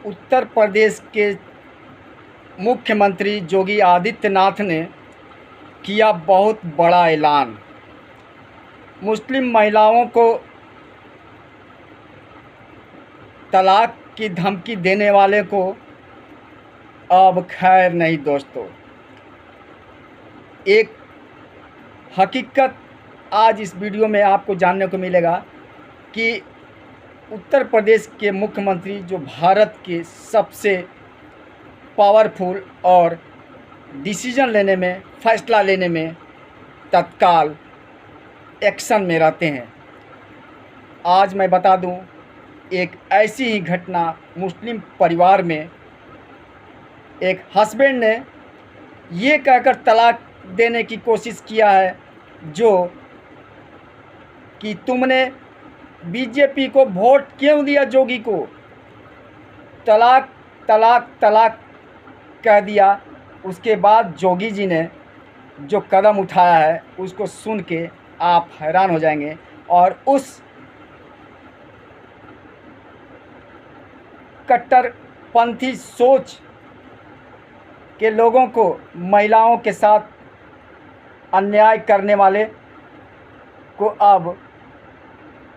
उत्तर प्रदेश के मुख्यमंत्री योगी आदित्यनाथ ने किया बहुत बड़ा ऐलान। मुस्लिम महिलाओं को तलाक की धमकी देने वाले को अब खैर नहीं दोस्तों। एक हकीकत आज इस वीडियो में आपको जानने को मिलेगा कि उत्तर प्रदेश के मुख्यमंत्री जो भारत के सबसे पावरफुल और डिसीजन लेने में, फैसला लेने में तत्काल एक्शन में रहते हैं। आज मैं बता दूं, एक ऐसी ही घटना मुस्लिम परिवार में एक हस्बैंड ने ये कहकर तलाक देने की कोशिश किया है जो कि तुमने बीजेपी को वोट क्यों दिया, जोगी को तलाक तलाक तलाक कह दिया। उसके बाद जोगी जी ने जो कदम उठाया है उसको सुन के आप हैरान हो जाएंगे। और उस कट्टरपंथी सोच के लोगों को, महिलाओं के साथ अन्याय करने वाले को अब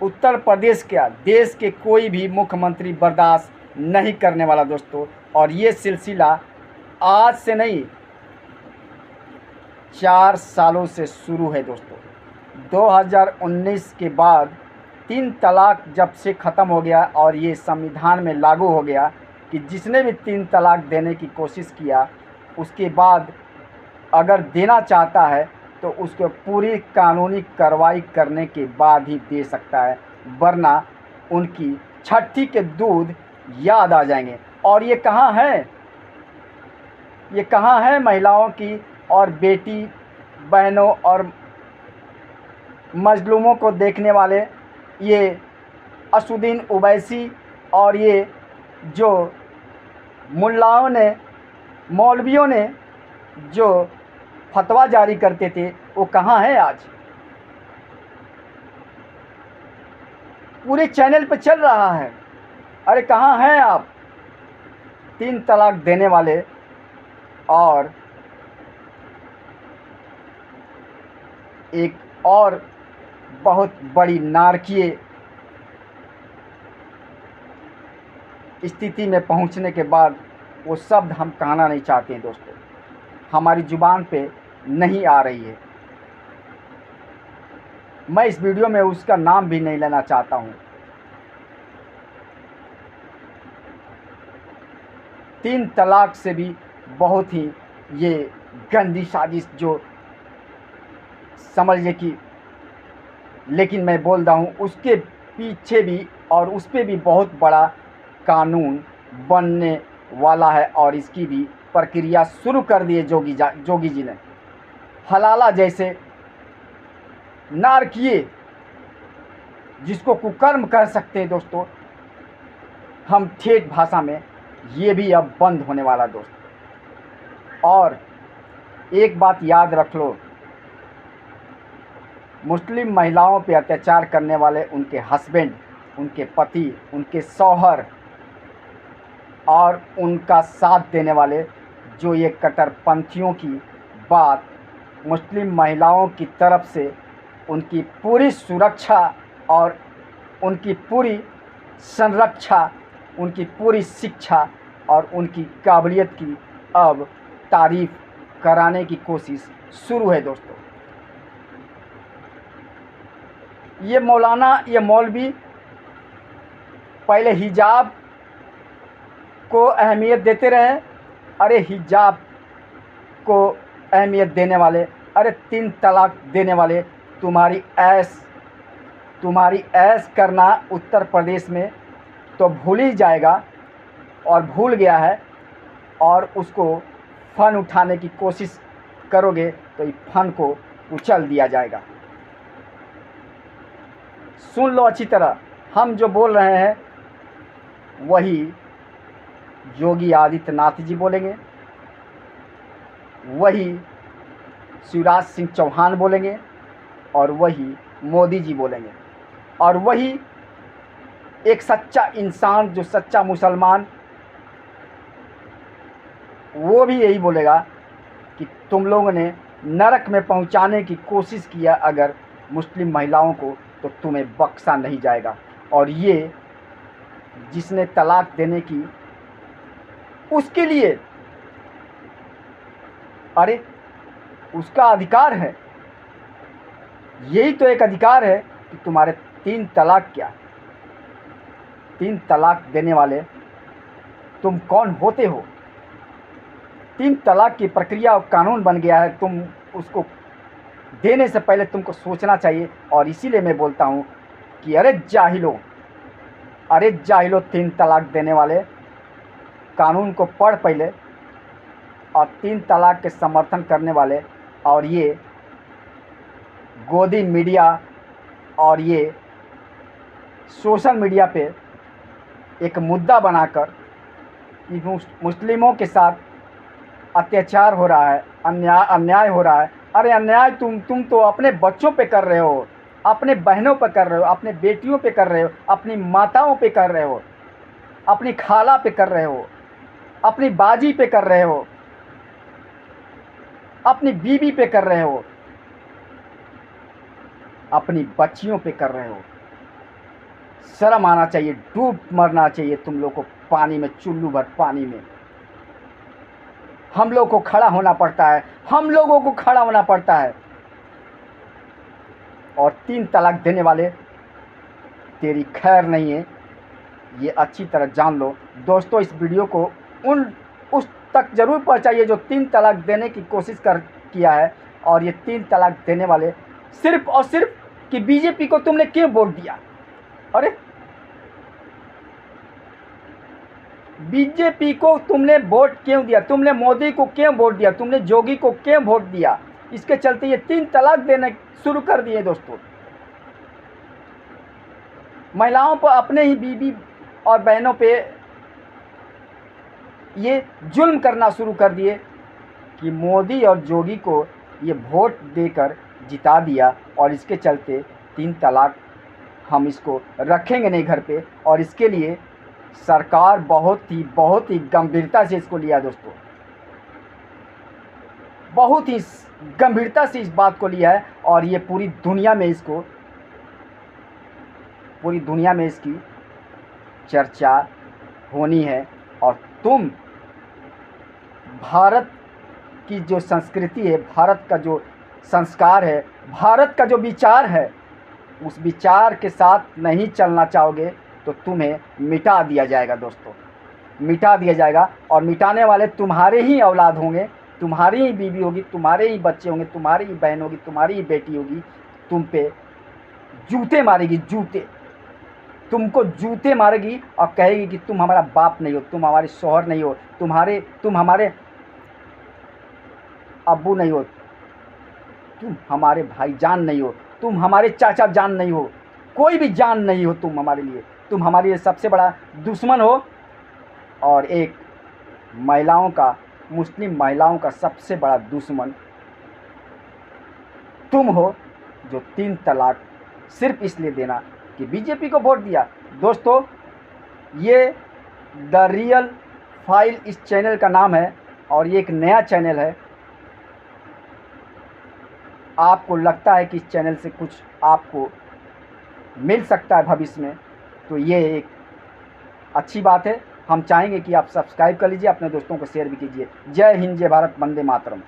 उत्तर प्रदेश क्या, देश के कोई भी मुख्यमंत्री बर्दाश्त नहीं करने वाला दोस्तों। और ये सिलसिला आज से नहीं, 4 सालों से शुरू है दोस्तों। 2019 के बाद 3 तलाक जब से ख़त्म हो गया और ये संविधान में लागू हो गया कि जिसने भी 3 तलाक देने की कोशिश किया उसके बाद अगर देना चाहता है तो उसको पूरी कानूनी कार्रवाई करने के बाद ही दे सकता है, वरना उनकी छठी के दूध याद आ जाएंगे। और ये कहाँ है, ये कहाँ है महिलाओं की और बेटी बहनों और मजलूमों को देखने वाले ये असुद्दीन ओवैसी और ये जो मुल्लाओं ने, मौलवियों ने जो फतवा जारी करते थे, वो कहाँ है आज? पूरे चैनल पे चल रहा है। अरे कहाँ हैं आप? 3 तलाक देने वाले और एक और बहुत बड़ी नारकीय स्थिति में पहुंचने के बाद वो शब्द हम कहना नहीं चाहते हैं दोस्तों, हमारी ज़ुबान पे नहीं आ रही है। मैं इस वीडियो में उसका नाम भी नहीं लेना चाहता हूँ। 3 तलाक से भी बहुत ही ये गंदी साजिश जो समझिए कि, लेकिन मैं बोल रहा हूँ उसके पीछे भी और उस पर भी बहुत बड़ा कानून बनने वाला है और इसकी भी प्रक्रिया शुरू कर दी है जोगी जी ने। हलाला जैसे नारकीय जिसको कुकर्म कर सकते हैं दोस्तों, हम ठेठ भाषा में, ये भी अब बंद होने वाला दोस्तों। और एक बात याद रख लो, मुस्लिम महिलाओं पे अत्याचार करने वाले उनके हस्बैंड, उनके पति, उनके शौहर और उनका साथ देने वाले जो ये कट्टरपंथियों की बात मुस्लिम महिलाओं की तरफ से उनकी पूरी सुरक्षा और उनकी पूरी संरक्षा, उनकी पूरी शिक्षा और उनकी काबिलियत की अब तारीफ कराने की कोशिश शुरू है दोस्तों। ये मौलाना, ये मौलवी पहले हिजाब को अहमियत देते रहे। अरे हिजाब को अहमियत देने वाले, अरे 3 तलाक देने वाले, तुम्हारी ऐश करना उत्तर प्रदेश में तो भूल ही जाएगा और भूल गया है, और उसको फन उठाने की कोशिश करोगे तो इस फन को उछल दिया जाएगा। सुन लो अच्छी तरह, हम जो बोल रहे हैं वही योगी आदित्यनाथ जी बोलेंगे, वही शिवराज सिंह चौहान बोलेंगे और वही मोदी जी बोलेंगे। और वही एक सच्चा इंसान, जो सच्चा मुसलमान वो भी यही बोलेगा कि तुम लोगों ने नरक में पहुंचाने की कोशिश किया अगर मुस्लिम महिलाओं को, तो तुम्हें बख्शा नहीं जाएगा। और ये जिसने तलाक देने की, उसके लिए, अरे उसका अधिकार है, यही तो एक अधिकार है कि तुम्हारे 3 तलाक क्या, 3 तलाक देने वाले तुम कौन होते हो? 3 तलाक की प्रक्रिया और कानून बन गया है, तुम उसको देने से पहले तुमको सोचना चाहिए। और इसीलिए मैं बोलता हूँ कि अरे जाहिलो, 3 तलाक देने वाले, कानून को पढ़ पहले। और 3 तलाक के समर्थन करने वाले और ये गोदी मीडिया और ये सोशल मीडिया पे एक मुद्दा बनाकर मुस्लिमों के साथ अत्याचार हो रहा है, अन्याय हो रहा है। अरे अन्याय तुम तो अपने बच्चों पे कर रहे हो, अपने बहनों पे कर रहे हो, अपने बेटियों पे कर रहे हो, अपनी माताओं पे कर रहे हो, अपनी खाला पे कर रहे हो, अपनी बाजी पे कर रहे हो, अपनी बीवी पे कर रहे हो, अपनी बच्चियों पे कर रहे हो। शर्म आना चाहिए, डूब मरना चाहिए तुम लोग को पानी में, चुल्लू भर पानी में। हम लोग को खड़ा होना पड़ता है, हम लोगों को खड़ा होना पड़ता है। और 3 तलाक देने वाले, तेरी खैर नहीं है, ये अच्छी तरह जान लो। दोस्तों, इस वीडियो को उस तक ज़रूर पहुंचाइए जो 3 तलाक देने की कोशिश किया है। और ये 3 तलाक देने वाले सिर्फ और सिर्फ कि बीजेपी को तुमने क्यों वोट दिया? अरे बीजेपी को तुमने वोट क्यों दिया? तुमने मोदी को क्यों वोट दिया? तुमने योगी को क्यों वोट दिया? इसके चलते ये 3 तलाक देने शुरू कर दिए दोस्तों। महिलाओं पर, अपने ही बीवी और बहनों पे ये जुल्म करना शुरू कर दिए कि मोदी और योगी को ये वोट देकर जिता दिया। और इसके चलते 3 तलाक हम इसको रखेंगे नहीं घर पे। और इसके लिए सरकार बहुत ही गंभीरता से इसको लिया दोस्तों, बहुत ही गंभीरता से इस बात को लिया है। और ये पूरी दुनिया में इसकी चर्चा होनी है। और तुम भारत की जो संस्कृति है, भारत का जो संस्कार है, भारत का जो विचार है, उस विचार के साथ नहीं चलना चाहोगे तो तुम्हें मिटा दिया जाएगा दोस्तों, मिटा दिया जाएगा। और मिटाने वाले तुम्हारे ही औलाद होंगे, तुम्हारी ही बीवी होगी, तुम्हारे ही बच्चे होंगे, तुम्हारी ही बहन होगी, तुम्हारी ही बेटी होगी। तुम पे जूते मारेगी, जूते, तुमको जूते मारेगी और कहेगी कि तुम हमारा बाप नहीं हो, तुम हमारे शौहर नहीं हो, तुम हमारे अब्बू नहीं हो, तुम हमारे भाईजान नहीं हो, तुम हमारे चाचा जान नहीं हो, कोई भी जान नहीं हो तुम हमारे लिए। तुम हमारे लिए सबसे बड़ा दुश्मन हो। और एक महिलाओं का, मुस्लिम महिलाओं का सबसे बड़ा दुश्मन तुम हो, जो 3 तलाक सिर्फ इसलिए देना कि बीजेपी को वोट दिया। दोस्तों, ये द रियल फाइल इस चैनल का नाम है और ये एक नया चैनल है। आपको लगता है कि इस चैनल से कुछ आपको मिल सकता है भविष्य में, तो ये एक अच्छी बात है। हम चाहेंगे कि आप सब्सक्राइब कर लीजिए, अपने दोस्तों को शेयर भी कीजिए। जय हिंद, जय भारत, वंदे मातरम।